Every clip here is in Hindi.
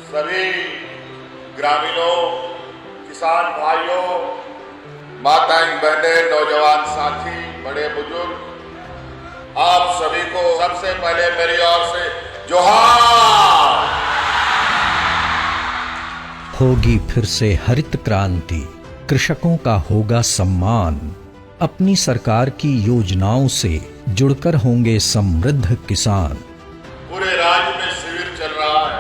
सभी ग्रामीणों, किसान भाइयों, माताएं बहनें, नौजवान साथी, बड़े बुजुर्ग, आप सभी को सबसे पहले मेरी ओर से जोहार। होगी फिर से हरित क्रांति, कृषकों का होगा सम्मान। अपनी सरकार की योजनाओं से जुड़कर होंगे समृद्ध किसान। पूरे राज्य में शिविर चल रहा है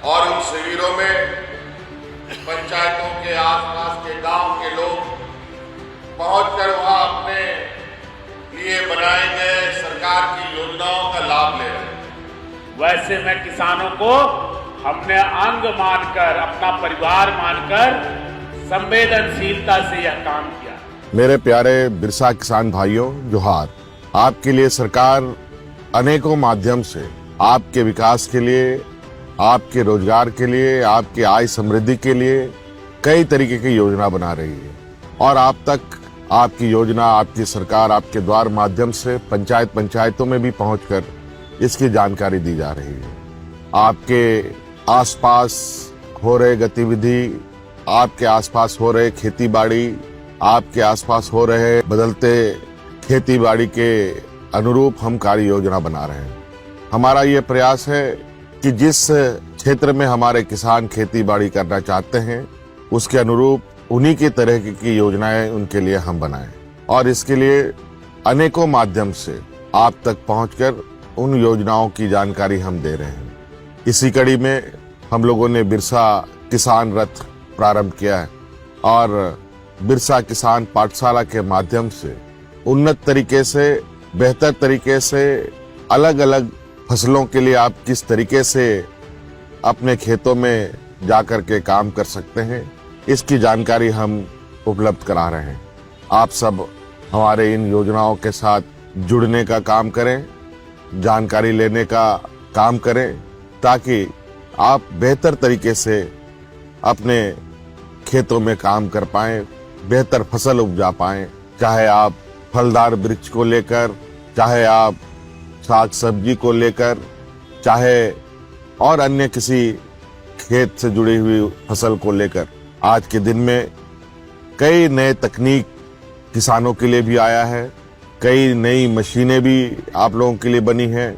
और उन शिविरों में पंचायतों के आसपास के गांव के लोग पहुंचकर वहां अपने लिए बनाए गए सरकार की योजनाओं का लाभ ले रहे हैं। वैसे में किसानों को हमने अंग मानकर, अपना परिवार मानकर संवेदनशीलता से यह काम किया। मेरे प्यारे बिरसा किसान भाइयों, जोहार। आपके लिए सरकार अनेकों माध्यम से आपके विकास के लिए, आपके रोजगार के लिए, आपकी आय समृद्धि के लिए कई तरीके की योजना बना रही है और आप तक आपकी योजना, आपकी सरकार, आपके द्वार माध्यम से पंचायतों में भी पहुंचकर इसकी जानकारी दी जा रही है। आपके आसपास हो रहे गतिविधि, आपके आसपास हो रहे खेती बाड़ी, आपके आसपास हो रहे बदलते खेती बाड़ी के अनुरूप हम कार्य योजना बना रहे हैं। हमारा ये प्रयास है कि जिस क्षेत्र में हमारे किसान खेती बाड़ी करना चाहते हैं उसके अनुरूप उन्हीं की तरह की योजनाएं उनके लिए हम बनाएं और इसके लिए अनेकों माध्यम से आप तक पहुंचकर उन योजनाओं की जानकारी हम दे रहे हैं। इसी कड़ी में हम लोगों ने बिरसा किसान रथ प्रारंभ किया है और बिरसा किसान पाठशाला के माध्यम से उन्नत तरीके से, बेहतर तरीके से, अलग अलग फसलों के लिए आप किस तरीके से अपने खेतों में जाकर के काम कर सकते हैं, इसकी जानकारी हम उपलब्ध करा रहे हैं। आप सब हमारे इन योजनाओं के साथ जुड़ने का काम करें, जानकारी लेने का काम करें ताकि आप बेहतर तरीके से अपने खेतों में काम कर पाएं, बेहतर फसल उपजा पाएं। चाहे आप फलदार वृक्ष को लेकर, चाहे आप साग सब्जी को लेकर, चाहे और अन्य किसी खेत से जुड़ी हुई फसल को लेकर। आज के दिन में कई नए तकनीक किसानों के लिए भी आया है, कई नई मशीनें भी आप लोगों के लिए बनी हैं।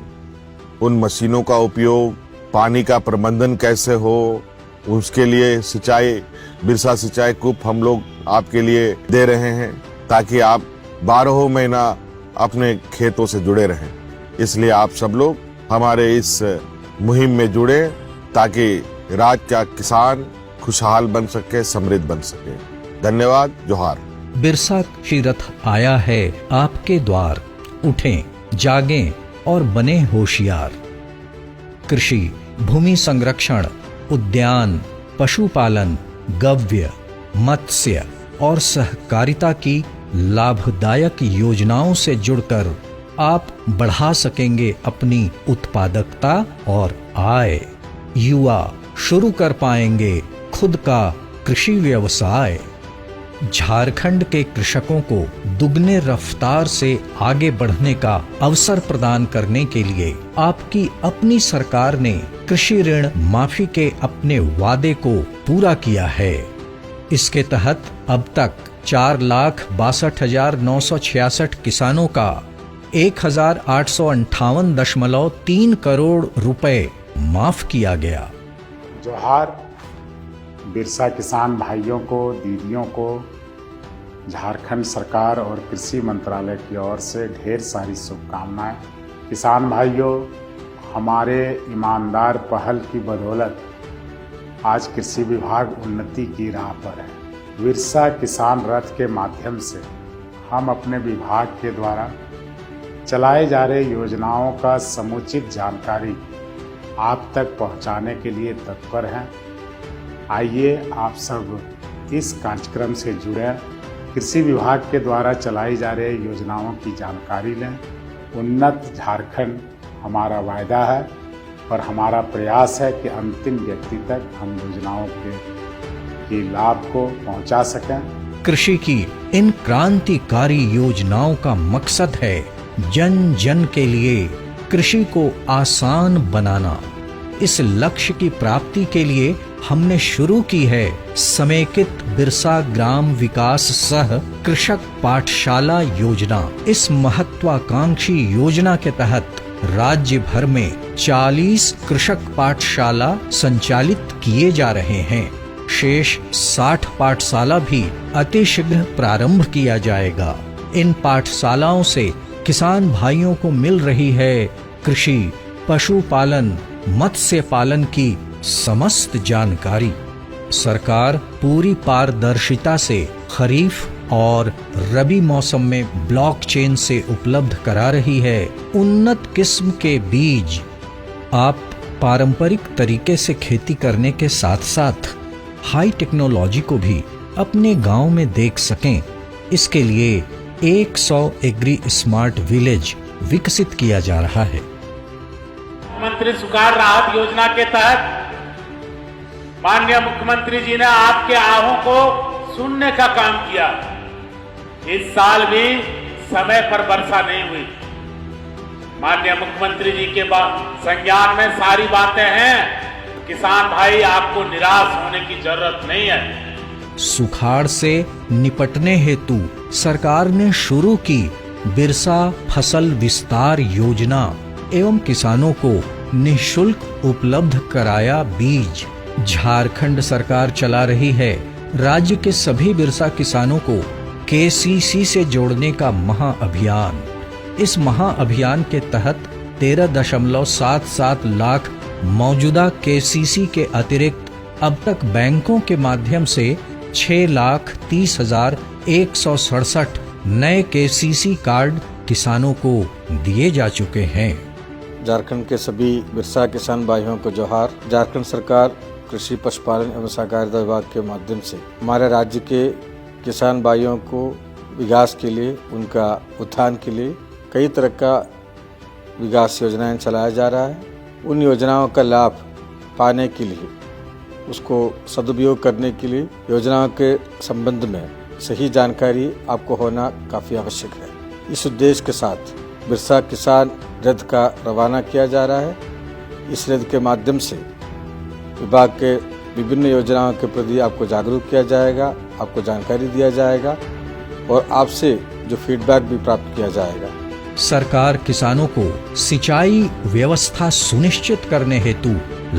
उन मशीनों का उपयोग, पानी का प्रबंधन कैसे हो, उसके लिए बिरसा सिंचाई कूप हम लोग आपके लिए दे रहे हैं ताकि आप 12 महीना अपने खेतों से जुड़े रहें। इसलिए आप सब लोग हमारे इस मुहिम में जुड़े ताकि राज्य का किसान खुशहाल बन सके, समृद्ध बन सके। धन्यवाद, जोहार। बिरसा कृषि रथ आया है आपके द्वार, उठें, जागें और बने होशियार। कृषि, भूमि संरक्षण, उद्यान, पशुपालन, गव्य, मत्स्य और सहकारिता की लाभदायक योजनाओं से जुड़कर आप बढ़ा सकेंगे अपनी उत्पादकता और आय। युवा शुरू कर पाएंगे खुद का कृषि व्यवसाय। झारखंड के कृषकों को दुगने रफ्तार से आगे बढ़ने का अवसर प्रदान करने के लिए आपकी अपनी सरकार ने कृषि ऋण माफी के अपने वादे को पूरा किया है। इसके तहत अब तक 4,62,966 किसानों का 1,858.3 करोड़ रुपए माफ किया गया। जोहार। बिरसा किसान भाइयों को, दीदियों को झारखंड सरकार और कृषि मंत्रालय की ओर से ढेर सारी शुभकामनाएं। किसान भाइयों, हमारे ईमानदार पहल की बदौलत आज कृषि विभाग उन्नति की राह पर है। बिरसा किसान रथ के माध्यम से हम अपने विभाग के द्वारा चलाए जा रहे योजनाओं का समुचित जानकारी आप तक पहुंचाने के लिए तत्पर हैं। आइए आप सब इस कार्यक्रम से जुड़ें, कृषि विभाग के द्वारा चलाई जा रही योजनाओं की जानकारी लें। उन्नत झारखंड हमारा वायदा है और हमारा प्रयास है कि अंतिम व्यक्ति तक हम योजनाओं के लाभ को पहुंचा सकें। कृषि की इन क्रांतिकारी योजनाओं का मकसद है जन जन के लिए कृषि को आसान बनाना, इस लक्ष्य की प्राप्ति के लिए हमने शुरू की है समेकित बिरसा ग्राम विकास सह कृषक पाठशाला योजना। इस महत्वाकांक्षी योजना के तहत राज्य भर में 40 कृषक पाठशाला संचालित किए जा रहे हैं। शेष 60 पाठशाला भी अतिशीघ्र प्रारंभ किया जाएगा। इन पाठशालाओं से किसान भाइयों को मिल रही है कृषि, पशुपालन, मत्स्य पालन की समस्त जानकारी। सरकार पूरी पारदर्शिता से खरीफ और रबी मौसम में ब्लॉकचेन से उपलब्ध करा रही है उन्नत किस्म के बीज। आप पारंपरिक तरीके से खेती करने के साथ साथ हाई टेक्नोलॉजी को भी अपने गांव में देख सकें, इसके लिए 100 एग्री स्मार्ट विलेज विकसित किया जा रहा है। मुख्यमंत्री सुखाड़ राहत योजना के तहत माननीय मुख्यमंत्री जी ने आपके आहों को सुनने का काम किया। इस साल भी समय पर वर्षा नहीं हुई। माननीय मुख्यमंत्री जी के संज्ञान में सारी बातें हैं। किसान भाई, आपको निराश होने की जरूरत नहीं है। सुखाड़ से निपटने हेतु सरकार ने शुरू की बिरसा फसल विस्तार योजना एवं किसानों को निःशुल्क उपलब्ध कराया बीज। झारखंड सरकार चला रही है राज्य के सभी बिरसा किसानों को केसीसी से जोड़ने का महाअभियान। इस महाअभियान के तहत 13.77 लाख मौजूदा केसीसी के अतिरिक्त अब तक बैंकों के माध्यम से 6,30,167 नए केसीसी कार्ड किसानों को दिए जा चुके हैं। झारखंड के सभी बिरसा किसान भाइयों को जोहार। झारखंड सरकार कृषि, पशुपालन एवं सहकारिता विभाग के माध्यम से हमारे राज्य के किसान भाइयों को विकास के लिए, उनका उत्थान के लिए कई तरह का विकास योजनाएं चलाया जा रहा है। उन योजनाओं का लाभ पाने के लिए, उसको सदुपयोग करने के लिए योजनाओं के संबंध में सही जानकारी आपको होना काफ़ी आवश्यक है। इस उद्देश्य के साथ बिरसा किसान रथ का रवाना किया जा रहा है। इस रथ के माध्यम से विभाग के विभिन्न योजनाओं के प्रति आपको जागरूक किया जाएगा, आपको जानकारी दिया जाएगा और आपसे जो फीडबैक भी प्राप्त किया जाएगा। सरकार किसानों को सिंचाई व्यवस्था सुनिश्चित करने हेतु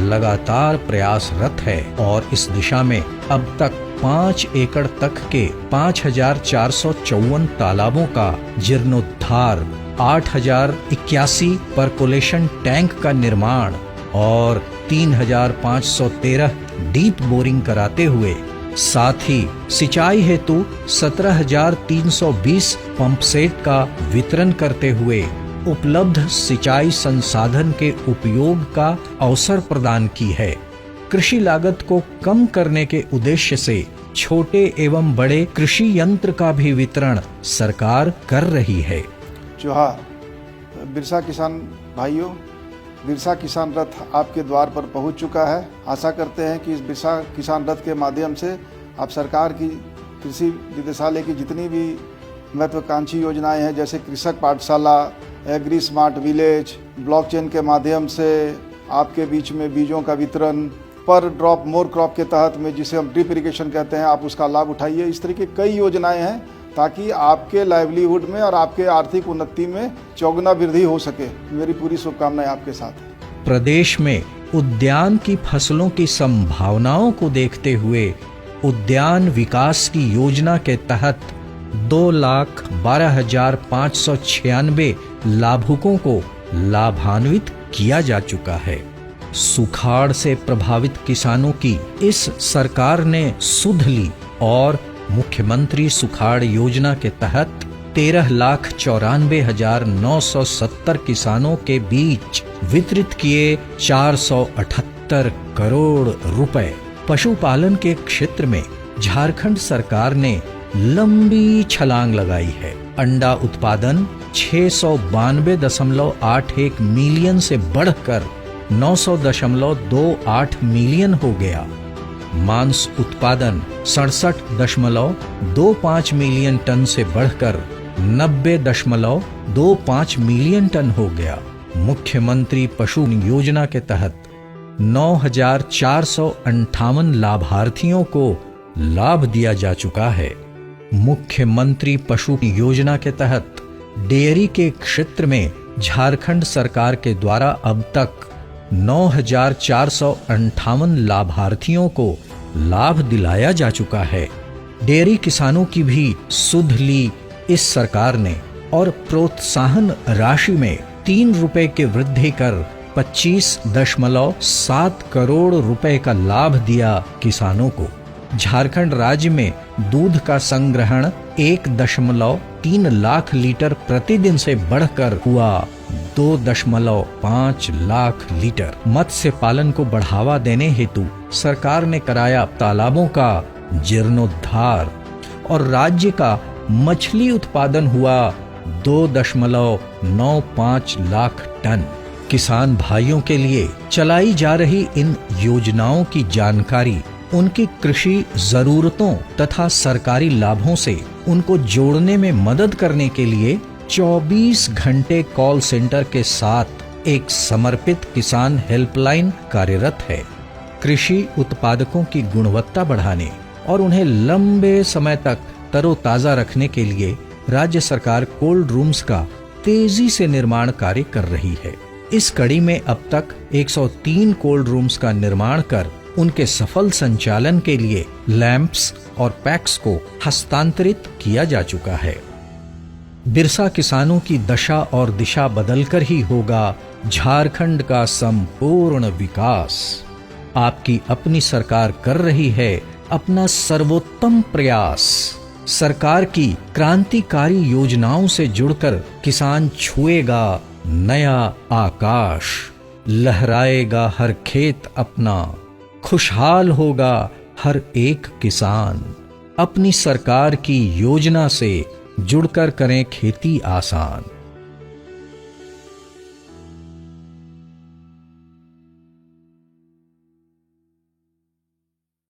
लगातार प्रयासरत है और इस दिशा में अब तक 5 एकड़ तक के 5,454 तालाबों का जीर्णोद्धार, 8,081 परकोलेशन टैंक का निर्माण और 3,513 डीप बोरिंग कराते हुए, साथ ही सिंचाई हेतु 17,320 पंप सेट का वितरण करते हुए उपलब्ध सिंचाई संसाधन के उपयोग का अवसर प्रदान की है। कृषि लागत को कम करने के उद्देश्य से छोटे एवं बड़े कृषि यंत्र का भी वितरण सरकार कर रही है। जोहार। बिरसा किसान भाइयों, बिरसा किसान रथ आपके द्वार पर पहुंच चुका है। आशा करते हैं कि इस बिरसा किसान रथ के माध्यम से आप सरकार की कृषि निदेशालय की जितनी भी महत्वाकांक्षी योजनाएं हैं, जैसे कृषक पाठशाला, एग्री स्मार्ट विलेज, ब्लॉकचेन के माध्यम से आपके बीच में बीजों का वितरण, पर ड्रॉप मोर क्रॉप के तहत में जिसे हम ड्रिप इरिगेशन कहते हैं, आप उसका लाभ उठाइए। इस तरह की कई योजनाएं हैं ताकि आपके लाइवलीहुड में और आपके आर्थिक उन्नति में चौगुना वृद्धि हो सके। मेरी पूरी शुभकामनाएं आपके साथ है। प्रदेश में उद्यान की फसलों की संभावनाओं को देखते हुए उद्यान विकास की योजना के तहत 2,12,596 लाभुकों को लाभान्वित किया जा चुका है। सुखाड़ से प्रभावित किसानों की इस सरकार ने सुध ली और मुख्यमंत्री सुखाड़ योजना के तहत 13,94,970 किसानों के बीच वितरित किए 478 करोड़ रुपए। पशुपालन के क्षेत्र में झारखंड सरकार ने लंबी छलांग लगाई है। अंडा उत्पादन 692.81 मिलियन से बढ़कर 900.28 मिलियन हो गया। मांस उत्पादन 67.25 मिलियन टन से बढ़कर 90.25 मिलियन टन हो गया। मुख्यमंत्री पशु योजना के तहत 9,458 लाभार्थियों को लाभ दिया जा चुका है। मुख्यमंत्री पशु योजना के तहत डेयरी के क्षेत्र में झारखंड सरकार के द्वारा अब तक 9,458 लाभार्थियों को लाभ दिलाया जा चुका है। डेयरी किसानों की भी सुध ली इस सरकार ने और प्रोत्साहन राशि में 3 रुपए की वृद्धि कर 25.7 करोड़ रुपए का लाभ दिया किसानों को। झारखंड राज्य में दूध का संग्रहण 1.3 लाख लीटर प्रतिदिन से बढ़कर हुआ 2.5 लाख लीटर। मत्स्य पालन को बढ़ावा देने हेतु सरकार ने कराया तालाबों का जीर्णोद्धार और राज्य का मछली उत्पादन हुआ 2.95 लाख टन। किसान भाइयों के लिए चलाई जा रही इन योजनाओं की जानकारी उनकी कृषि जरूरतों तथा सरकारी लाभों से उनको जोड़ने में मदद करने के लिए 24 घंटे कॉल सेंटर के साथ एक समर्पित किसान हेल्पलाइन कार्यरत है। कृषि उत्पादकों की गुणवत्ता बढ़ाने और उन्हें लंबे समय तक तरोताजा रखने के लिए राज्य सरकार कोल्ड रूम्स का तेजी से निर्माण कार्य कर रही है। इस कड़ी में अब तक 103 कोल्ड रूम्स का निर्माण कर उनके सफल संचालन के लिए लैंप्स और पैक्स को हस्तांतरित किया जा चुका है। बिरसा किसानों की दशा और दिशा बदलकर ही होगा झारखंड का संपूर्ण विकास। आपकी अपनी सरकार कर रही है अपना सर्वोत्तम प्रयास। सरकार की क्रांतिकारी योजनाओं से जुड़कर किसान छुएगा नया आकाश, लहराएगा हर खेत अपना, खुशहाल होगा हर एक किसान। अपनी सरकार की योजना से जुड़कर करें खेती आसान।